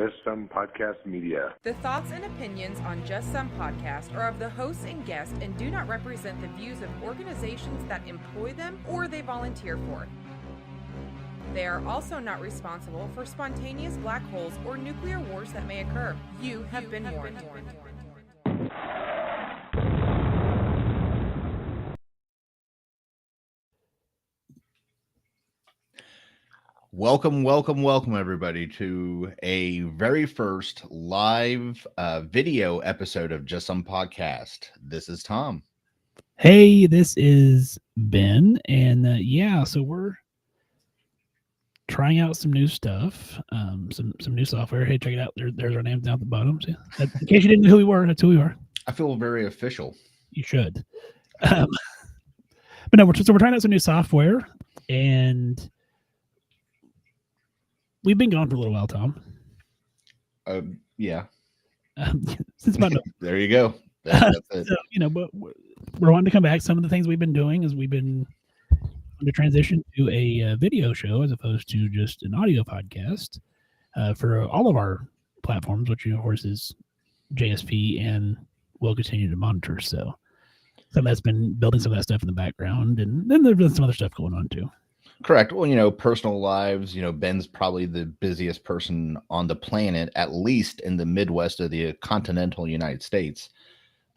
Just Some Podcast Media. The thoughts and opinions on Just Some Podcast are of the hosts and guests and do not represent the views of organizations that employ them or they volunteer for. They are also not responsible for spontaneous black holes or nuclear wars that may occur. You have been warned. Welcome, everybody, to a very first live video episode of Just Some Podcast. This is Tom. Hey, this is Ben, and so we're trying out some new stuff, some new software. Hey, check it out. There's our names down at the bottom. So in case you didn't know who we were, that's who we are. I feel very official. You should. But no, we're trying out some new software, and we've been gone for a little while, Tom. Yeah. Since about there you go. That's it. So, but we're wanting to come back. Some of the things we've been doing is we've been to transition to a video show as opposed to just an audio podcast for all of our platforms, which of course is JSP, and we'll continue to monitor. So some that's been building some of that stuff in the background, and then there's been some other stuff going on too. Correct. Well, personal lives, Ben's probably the busiest person on the planet, at least in the Midwest of the continental United States.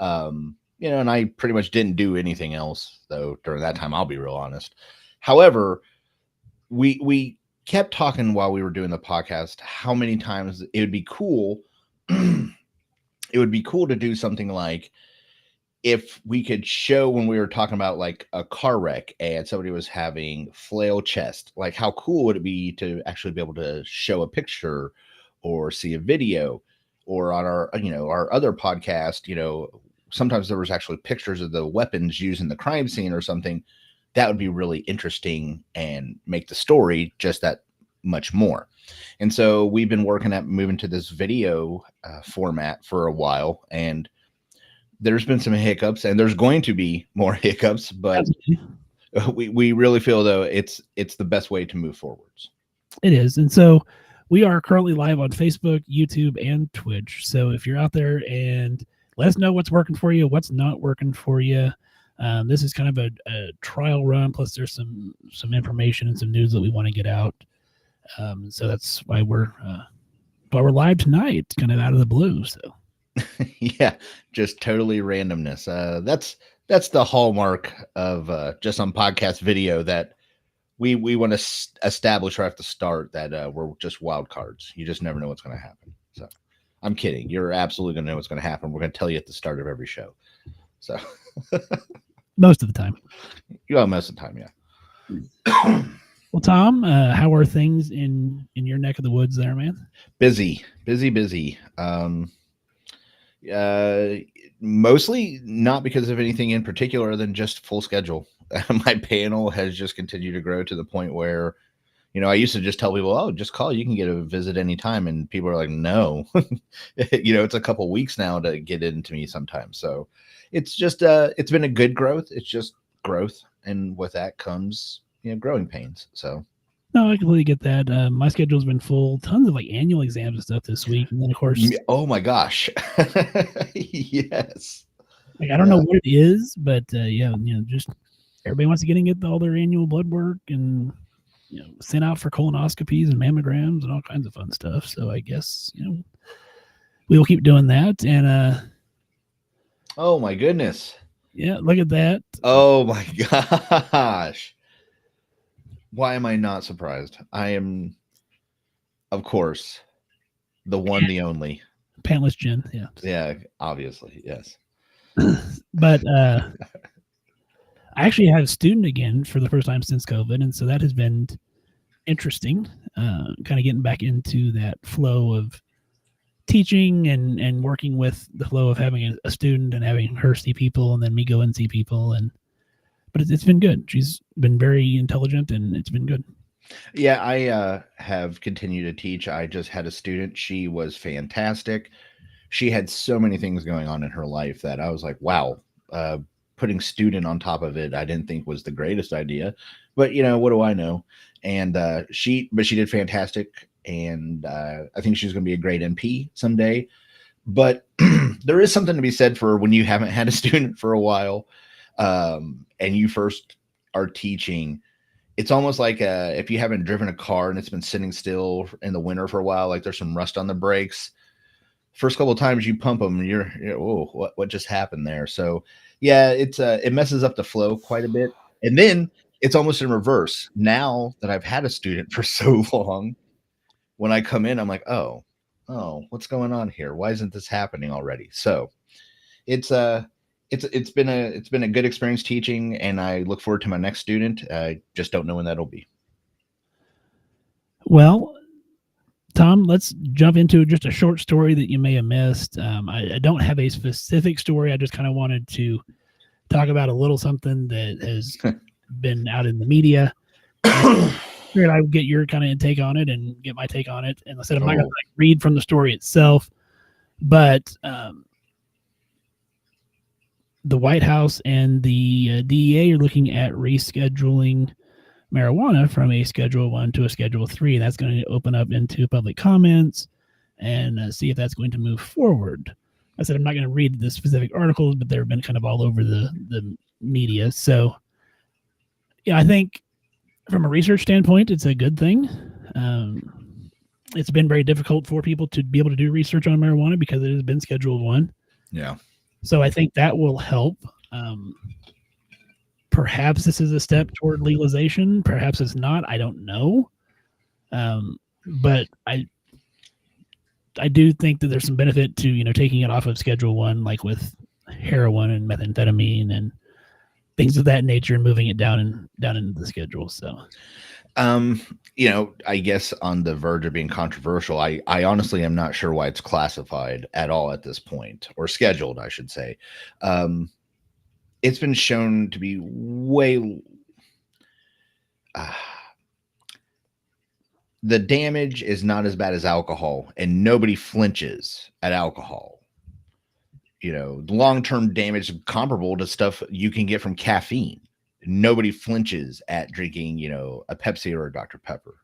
And I pretty much didn't do anything else, though, during that time, I'll be real honest. However, we kept talking while we were doing the podcast how many times it would be cool. It would be cool to do something like, if we could show, when we were talking about like a car wreck and somebody was having flail chest, like how cool would it be to actually be able to show a picture or see a video, or on our, our other podcast, sometimes there was actually pictures of the weapons used in the crime scene or something. That would be really interesting and make the story just that much more. And so we've been working at moving to this video format for a while, and there's been some hiccups, and there's going to be more hiccups, but we really feel, though, it's the best way to move forwards. It is. And so we are currently live on Facebook, YouTube, and Twitch. So if you're out there, and let us know what's working for you, what's not working for you. This is kind of a trial run, plus there's some information and some news that we want to get out. So that's why we're live tonight, kind of out of the blue. So yeah, just totally randomness. That's the hallmark of Just Some Podcast video, that we want to establish right at the start that we're just wild cards. You just never know what's going to happen. So I'm kidding. You're absolutely going to know what's going to happen. We're going to tell you at the start of every show. So most of the time. Most of the time, yeah. Well, Tom, how are things in your neck of the woods there, man? Busy. Mostly not because of anything in particular than just full schedule. My panel has just continued to grow to the point where, I used to just tell people, oh, just call, you can get a visit anytime. And people are like, no, it's a couple weeks now to get into me sometimes. So it's just, it's been a good growth. It's just growth. And with that comes, growing pains. So. No, I completely get that. My schedule's been full, tons of like annual exams and stuff this week, and then of course, oh my gosh, yes. Like I don't know what it is, but just everybody wants to get all their annual blood work and sent out for colonoscopies and mammograms and all kinds of fun stuff. So I guess we will keep doing that. And oh my goodness, yeah, look at that. Oh my gosh. Why am I not surprised? I am, of course, the one, the only. Pantless Jen, yeah. Yeah, obviously, yes. But I actually had a student again for the first time since COVID, and so that has been interesting, kind of getting back into that flow of teaching and working with the flow of having a student and having her see people and then me go and see people. But it's been good. She's been very intelligent, and it's been good. Yeah, I have continued to teach. I just had a student. She was fantastic. She had so many things going on in her life that I was like, wow, putting student on top of it, I didn't think was the greatest idea. But, what do I know? And she did fantastic. and I think she's going to be a great NP someday. But there is something to be said for when you haven't had a student for a while, and you first are teaching. It's almost like if you haven't driven a car and it's been sitting still in the winter for a while, like there's some rust on the brakes. First couple of times you pump them, you're oh, what just happened there? So yeah, it messes up the flow quite a bit. And then it's almost in reverse. Now that I've had a student for so long, when I come in, I'm like, oh, what's going on here? Why isn't this happening already? So it's been a good experience teaching, and I look forward to my next student. I just don't know when that'll be. Well, Tom, let's jump into just a short story that you may have missed. I don't have a specific story. I just kind of wanted to talk about a little something that has been out in the media. Figured I would get your kind of take on it and get my take on it. And I said I'm not going to read from the story itself, but the White House and the DEA are looking at rescheduling marijuana from a Schedule 1 to a Schedule 3. And that's going to open up into public comments and see if that's going to move forward. I said I'm not going to read the specific articles, but they've been kind of all over the media. So, yeah, I think from a research standpoint, it's a good thing. It's been very difficult for people to be able to do research on marijuana because it has been Scheduled 1. Yeah. So I think that will help. Perhaps this is a step toward legalization. Perhaps it's not. I don't know. But I do think that there's some benefit to, taking it off of Schedule 1, like with heroin and methamphetamine and things of that nature, and moving it down into the schedule. So, I guess on the verge of being controversial, I honestly am not sure why it's classified at all at this point, or scheduled, I should say. It's been shown to be way the damage is not as bad as alcohol, and nobody flinches at alcohol. The long-term damage is comparable to stuff you can get from caffeine. Nobody flinches at drinking, a Pepsi or a Dr. Pepper.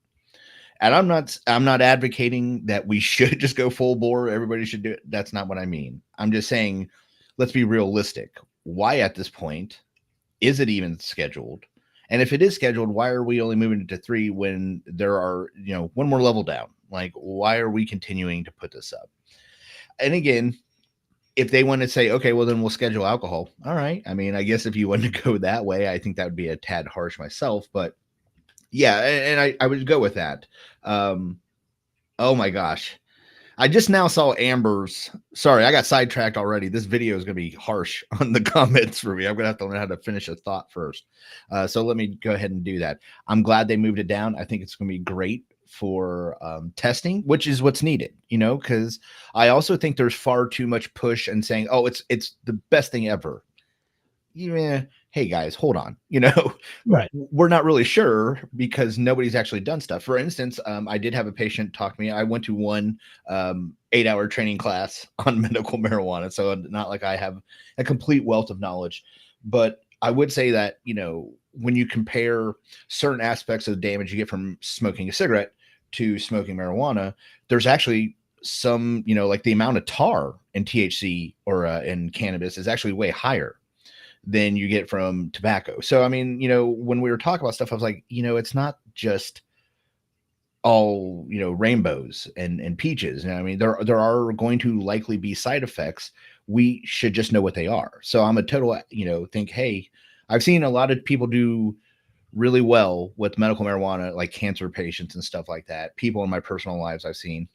And I'm not advocating that we should just go full bore. Everybody should do it. That's not what I mean. I'm just saying, let's be realistic. Why at this point is it even scheduled? And if it is scheduled, why are we only moving it to 3 when there are, one more level down? Like, why are we continuing to put this up? And again, if they want to say, okay, well, then we'll schedule alcohol. All right. I mean, I guess if you want to go that way, I think that would be a tad harsh myself. But yeah, and I would go with that. Oh my gosh. I just now saw Amber's. Sorry, I got sidetracked already. This video is going to be harsh on the comments for me. I'm going to have to learn how to finish a thought first. So let me go ahead and do that. I'm glad they moved it down. I think it's going to be great for testing, which is what's needed, because I also think there's far too much push and saying, oh, it's the best thing ever. Yeah. Hey guys, hold on. Right. We're not really sure because nobody's actually done stuff. For instance, I did have a patient talk to me. I went to one 8-hour training class on medical marijuana. So not like I have a complete wealth of knowledge, but I would say that, when you compare certain aspects of the damage you get from smoking a cigarette to smoking marijuana, there's actually some, like the amount of tar in THC or in cannabis is actually way higher than you get from tobacco. So, I mean, when we were talking about stuff, I was like, it's not just all, rainbows and peaches. I mean, there are going to likely be side effects. We should just know what they are. So I'm a total, think, hey, I've seen a lot of people do really well with medical marijuana, like cancer patients and stuff like that. People in my personal lives I've seen.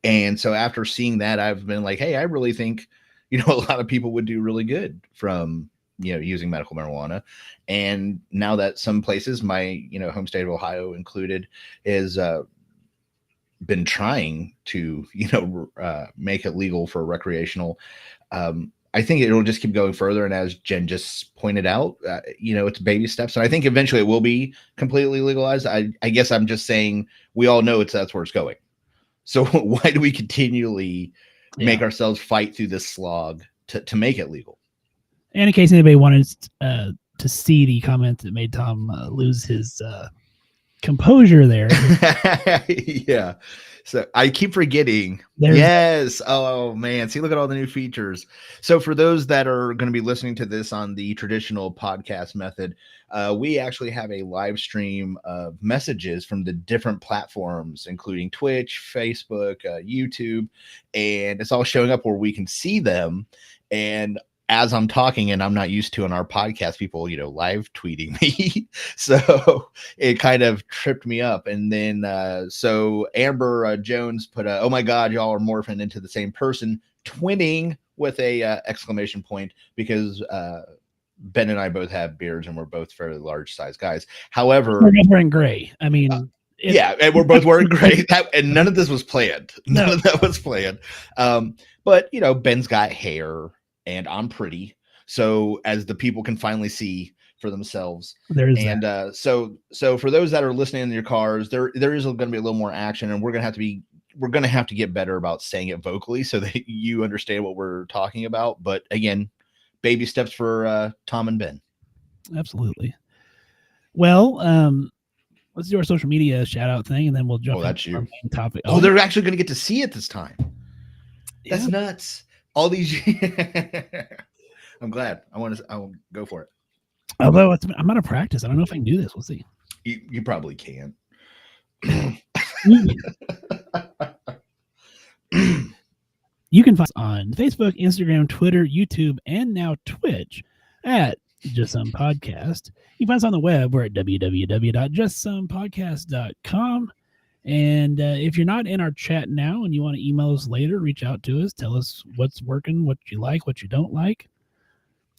And so after seeing that, I've been like, hey, I really think, a lot of people would do really good from, using medical marijuana. And now that some places, my, home state of Ohio included, is been trying to, make it legal for recreational. I think it'll just keep going further. And as Jen just pointed out, it's baby steps. And I think eventually it will be completely legalized. I guess I'm just saying we all know that's where it's going. So why do we continually make ourselves fight through this slog to make it legal? And in case anybody wanted to see the comment that made Tom lose his composure there. Yeah. So I keep forgetting. There's- Yes. Oh man. See, look at all the new features. So for those that are going to be listening to this on the traditional podcast method, we actually have a live stream of messages from the different platforms, including Twitch, Facebook, YouTube, and it's all showing up where we can see them. And as I'm talking, and I'm not used to on our podcast, people, live tweeting me. So it kind of tripped me up. And then, so Amber Jones put oh my God, y'all are morphing into the same person, twinning with a exclamation point, because Ben and I both have beards and we're both fairly large size guys. However, we're both wearing gray. I mean, yeah, and we're both wearing gray. And none of this was planned. None of that was planned. But Ben's got hair and I'm pretty. So as the people can finally see for themselves. So for those that are listening in your cars, there is going to be a little more action, and we're going to have to get better about saying it vocally so that you understand what we're talking about. But again, baby steps for Tom and Ben. Absolutely. Well, let's do our social media shout out thing, and then we'll jump into our main topic. Oh, they're actually going to get to see it this time. That's nuts. All these. I'm glad. I'll go for it. Although I'm out of practice. I don't know if I can do this. We'll see. You probably can. You can find us on Facebook, Instagram, Twitter, YouTube, and now Twitch at Just Some Podcast. You can find us on the web. We're at www.justsomepodcast.com. And if you're not in our chat now and you want to email us later, reach out to us. Tell us what's working, what you like, what you don't like.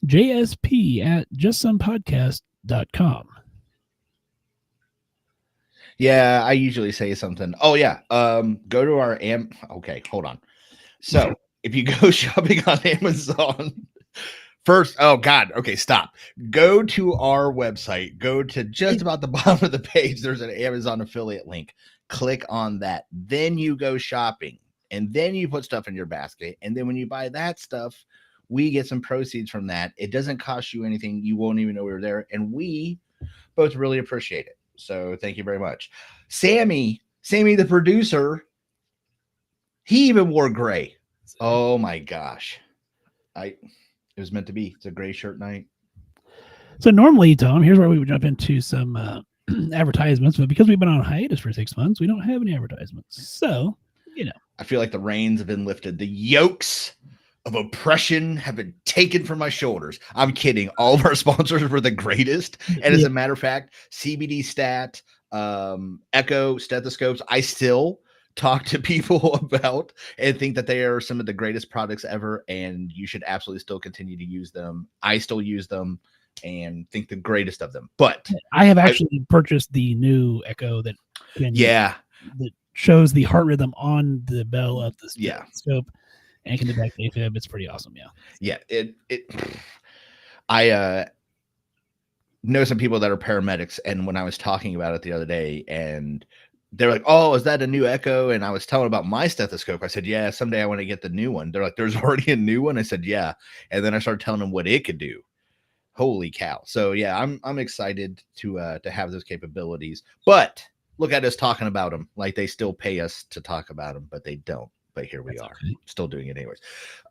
JSP@justsomepodcast.com. Yeah, I usually say something. Oh, yeah. Go to our Okay, hold on. So if you go shopping on Amazon first, oh God, okay, stop. Go to our website. Go to just about the bottom of the page. There's an Amazon affiliate link. Click on that. Then you go shopping, and then you put stuff in your basket. And then when you buy that stuff, we get some proceeds from that. It doesn't cost you anything. You won't even know we were there. And we both really appreciate it. So thank you very much. Sammy, the producer, he even wore gray. Oh my gosh. It was meant to be. It's a gray shirt night. So normally, Tom, here's where we would jump into some advertisements, but because we've been on hiatus for 6 months, we don't have any advertisements. So, I feel like the reins have been lifted. The yokes of oppression have been taken from my shoulders. I'm kidding. All of our sponsors were the greatest. And as a matter of fact, CBD Stat, Echo, stethoscopes, I still talk to people about and think that they are some of the greatest products ever. And you should absolutely still continue to use them. I still use them and think the greatest of them. But I have actually purchased the new Echo that that shows the heart rhythm on the bell of the scope and can detect AFib. It's pretty awesome. Yeah. I know some people that are paramedics, and when I was talking about it the other day, and they're like, "Oh, is that a new Echo?" And I was telling about my stethoscope. I said, "Yeah, someday I want to get the new one." They're like, "There's already a new one?" I said, "Yeah." And then I started telling them what it could do. Holy cow. So yeah, I'm excited to have those capabilities, but look at us talking about them like they still pay us to talk about them, but they don't. But here we are, still doing it anyways.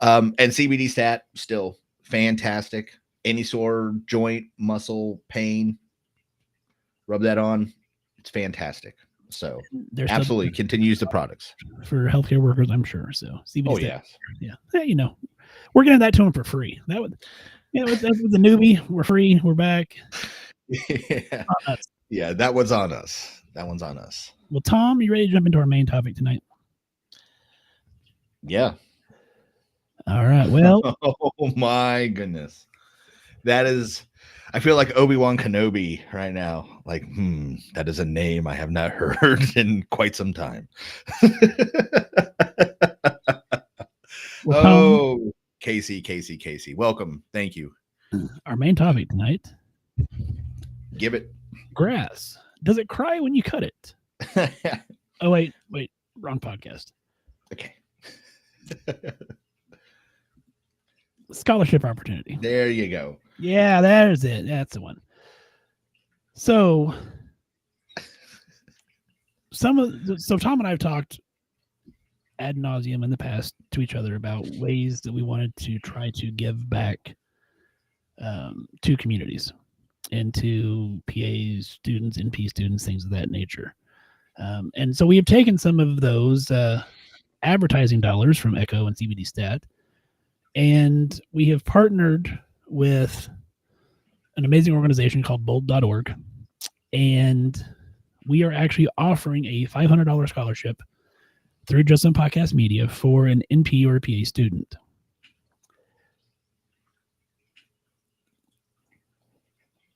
And CBD Stat, still fantastic. Any sore joint, muscle pain, rub that on. It's fantastic. So there's absolutely continues the products for healthcare workers, I'm sure. So CBD Stat, yeah. We're getting that to them for free. That would. That's with the newbie. We're free. We're back. Yeah, that one's on us. Well, Tom, you ready to jump into our main topic tonight? Yeah. All right. Well. Oh my goodness. That is, I feel like Obi-Wan Kenobi right now. Like, that is a name I have not heard in quite some time. Tom, Casey. Welcome. Thank you. Our main topic tonight. Give it. Grass. Does it cry when you cut it? Oh, wait. Wrong podcast. Okay. Scholarship opportunity. There you go. Yeah, there's it. That's the one. So so Tom and I have talked ad nauseum in the past to each other about ways that we wanted to try to give back to communities and to PAs, students, NP students, things of that nature. And so we have taken some of those advertising dollars from Echo and CBD Stat, and we have partnered with an amazing organization called bold.org, and we are actually offering a $500 scholarship through Just Some Podcast Media for an NP or a PA student.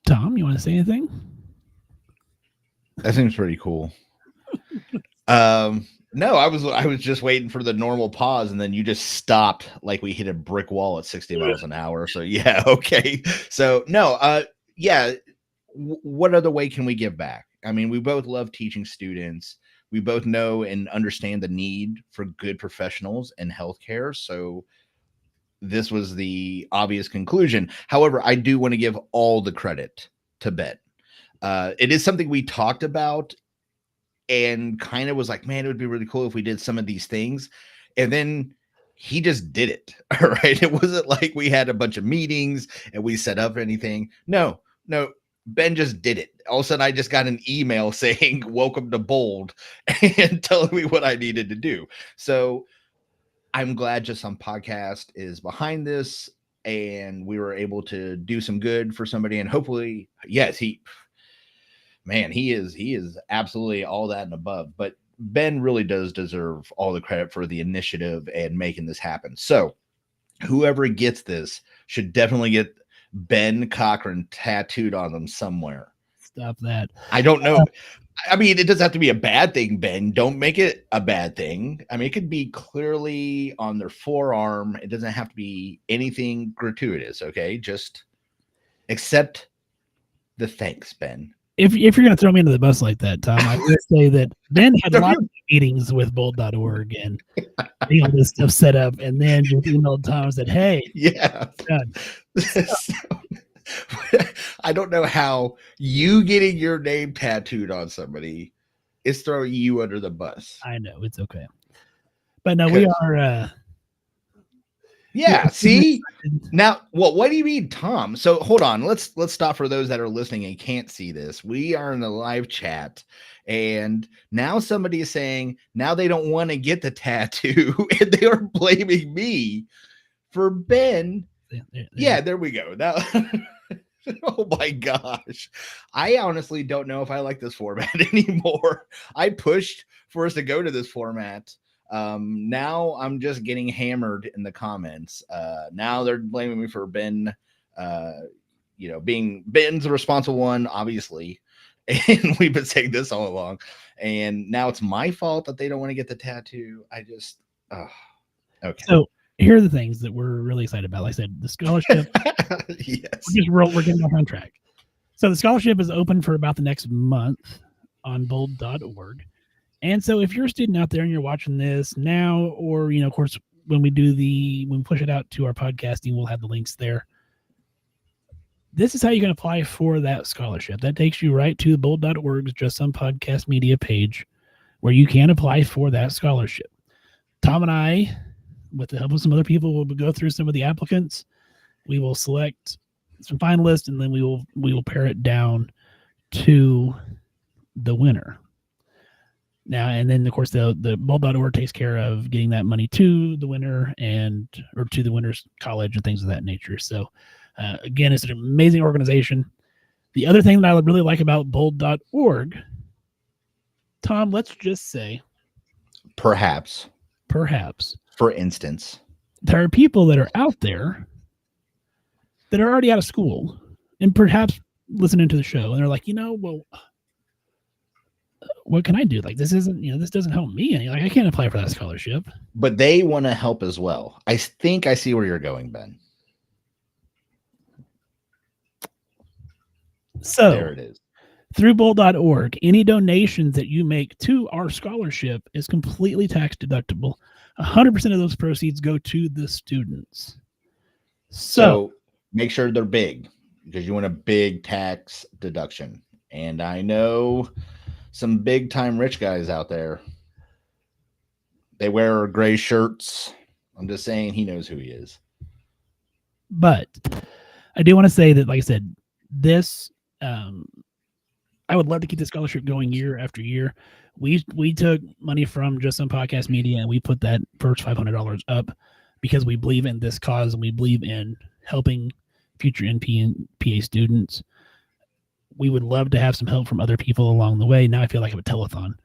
Tom, you want to say anything? That seems pretty cool. No, I was just waiting for the normal pause, and then you just stopped like we hit a brick wall at 60 miles an hour. So yeah, okay. So no, yeah. What other way can we give back? I mean, we both love teaching students. We both know and understand the need for good professionals in healthcare. So this was the obvious conclusion. However, I do want to give all the credit to Ben. It is something we talked about and kind of was like, man, it would be really cool if we did some of these things. And then he just did it. All right. It wasn't like we had a bunch of meetings and we set up anything. No, Ben just did it. All of a sudden, I just got an email saying, welcome to Bold, and telling me what I needed to do. So I'm glad Just Some Podcast is behind this, and we were able to do some good for somebody. And hopefully, yes, he is absolutely all that and above. But Ben really does deserve all the credit for the initiative and making this happen. So whoever gets this should definitely get Ben Cochran tattooed on them somewhere. Stop that. I don't know. I mean, it doesn't have to be a bad thing, Ben. Don't make it a bad thing. I mean, it could be clearly on their forearm. It doesn't have to be anything gratuitous, okay? Just accept the thanks, Ben. If you're going to throw me into the bus like that, Tom, I would say that Ben had lots of meetings with bold.org and all this stuff set up, and then just emailed Tom and said, hey. Yeah. I don't know how you getting your name tattooed on somebody is throwing you under the bus. I know, it's okay. But no, we are... yeah, see? Now, what do you mean, Tom? So hold on. Let's stop for those that are listening and can't see this. We are in the live chat, and now somebody is saying now they don't want to get the tattoo, and they are blaming me for Ben. Yeah, there we go. Now, oh my gosh. I honestly don't know if I like this format anymore. I pushed for us to go to this format. Now I'm just getting hammered in the comments. Now they're blaming me for Ben, being Ben's the responsible one, obviously. And we've been saying this all along. And now it's my fault that they don't want to get the tattoo. Okay. So here are the things that we're really excited about. Like I said, the scholarship. Yes. We're getting back on track. So the scholarship is open for about the next month on bold.org. And so if you're a student out there and you're watching this now, or, of course, when we push it out to our podcasting, we'll have the links there. This is how you can apply for that scholarship. That takes you right to the bold.org's Just Some Podcast Media page where you can apply for that scholarship. Tom and I, with the help of some other people, will go through some of the applicants. We will select some finalists, and then we will pare it down to the winner. Now, and then, of course, the bold.org takes care of getting that money to the winner or to the winner's college and things of that nature. So, again, it's an amazing organization. The other thing that I really like about bold.org, Tom, let's just say. Perhaps. For instance. There are people that are out there that are already out of school and perhaps listening to the show. And they're like, what can I do? Like, this isn't, this doesn't help me. Like, I can't apply for that scholarship. But they want to help as well. I think I see where you're going, Ben. So there it is. Through bold.org, any donations that you make to our scholarship is completely tax deductible. 100% of those proceeds go to the students. So make sure they're big, because you want a big tax deduction. And I know some big time rich guys out there. They wear gray shirts. I'm just saying he knows who he is. But I do want to say that, like I said, this I would love to keep the scholarship going year after year. We took money from Just Some Podcast Media and we put that first $500 up because we believe in this cause and we believe in helping future NP and PA students. We would love to have some help from other people along the way. Now I feel like I'm a telethon.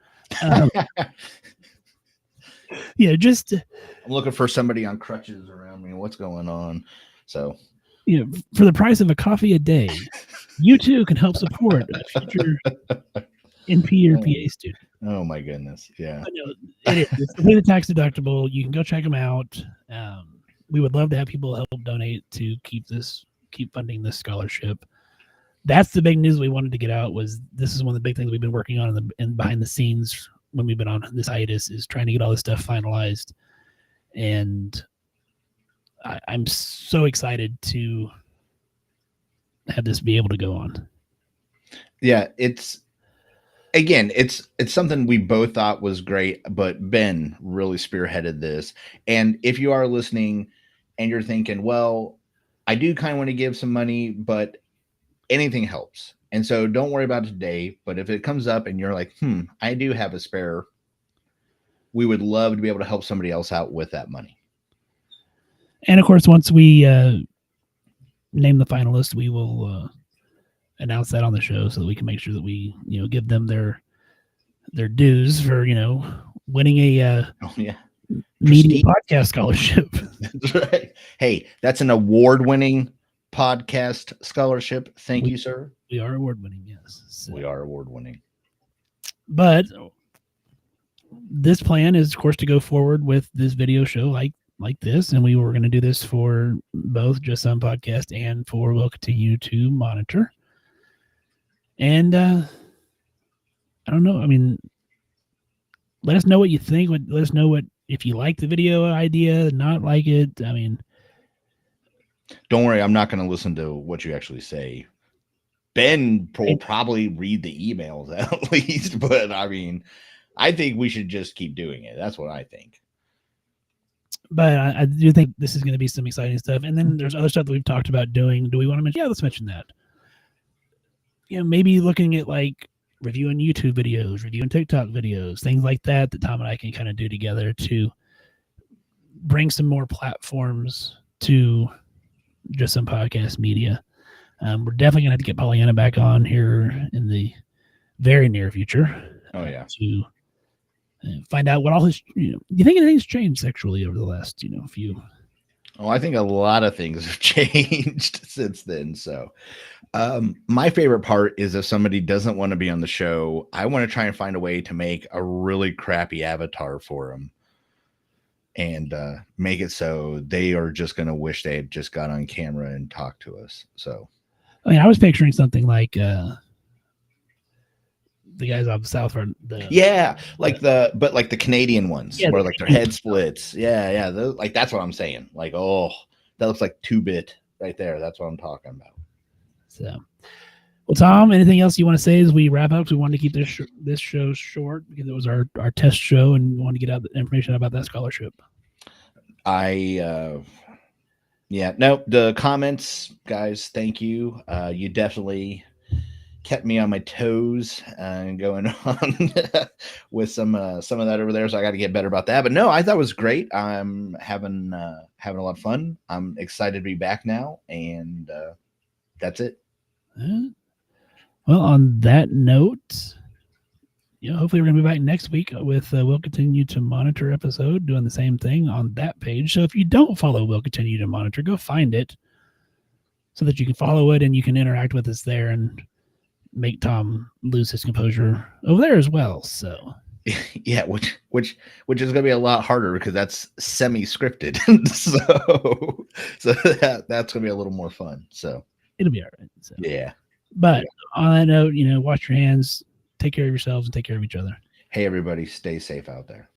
Just I'm looking for somebody on crutches around me. What's going on? So, for the price of a coffee a day, you too can help support a future NP or PA student. Oh my goodness. Yeah. It is. It's completely tax deductible. You can go check them out. We would love to have people help donate to keep funding this scholarship. That's the big news we wanted to get out. Was this is one of the big things we've been working on in behind the scenes when we've been on this hiatus, is trying to get all this stuff finalized. And I'm so excited to have this be able to go on. Yeah, it's something we both thought was great, but Ben really spearheaded this. And if you are listening and you're thinking, well, I do kind of want to give some money, but anything helps. And so don't worry about it today. But if it comes up and you're like, I do have a spare, we would love to be able to help somebody else out with that money. And of course, once we name the finalists, we will announce that on the show so that we can make sure that we, give them their dues for, winning a media podcast scholarship. That's right. Hey, that's an award-winning podcast scholarship. Thank you, sir. We are award-winning, yes. So. We are award-winning. But this plan is, of course, to go forward with this video show like this, and we were going to do this for both Just Some Podcast and for We'll Continue to Monitor. And I don't know. I mean, let us know what you think. Let us know if you like the video idea, not like it. I mean, don't worry, I'm not going to listen to what you actually say. Ben will probably read the emails at least, but I mean, I think we should just keep doing it. That's what I think. But I do think this is going to be some exciting stuff. And then there's other stuff that we've talked about doing. Do we want to mention? Yeah, let's mention that. Maybe looking at like reviewing YouTube videos, reviewing TikTok videos, things like that Tom and I can kind of do together to bring some more platforms to Just Some Podcast Media. We're definitely going to have to get Pollyanna back on here in the very near future. Oh, yeah. To find out what all his, do you think anything's changed sexually over the last, few? Oh, I think a lot of things have changed since then. So my favorite part is if somebody doesn't want to be on the show, I want to try and find a way to make a really crappy avatar for them and make it so they are just going to wish they had just got on camera and talked to us. So, I mean, I was picturing something like the guys off the South are like the Canadian ones where like their head splits. Yeah. Like that's what I'm saying. Like, oh, that looks like 2-bit right there. That's what I'm talking about. So, well, Tom, anything else you want to say as we wrap up? We wanted to keep this show short because it was our test show and we wanted to get out the information about that scholarship. The comments, guys, thank you. You definitely kept me on my toes and going on with some of that over there. So I got to get better about that. But no, I thought it was great. I'm having a lot of fun. I'm excited to be back now, and that's it. Well, on that note, hopefully we're gonna be back next week with We'll Continue to Monitor episode, doing the same thing on that page. So if you don't follow We'll Continue to Monitor, go find it so that you can follow it and you can interact with us there and make Tom lose his composure over there as well. So yeah, which is going to be a lot harder because that's semi-scripted. so that's going to be a little more fun. So it'll be all right. So. Yeah. But on that note, wash your hands, take care of yourselves, and take care of each other. Hey, everybody, stay safe out there.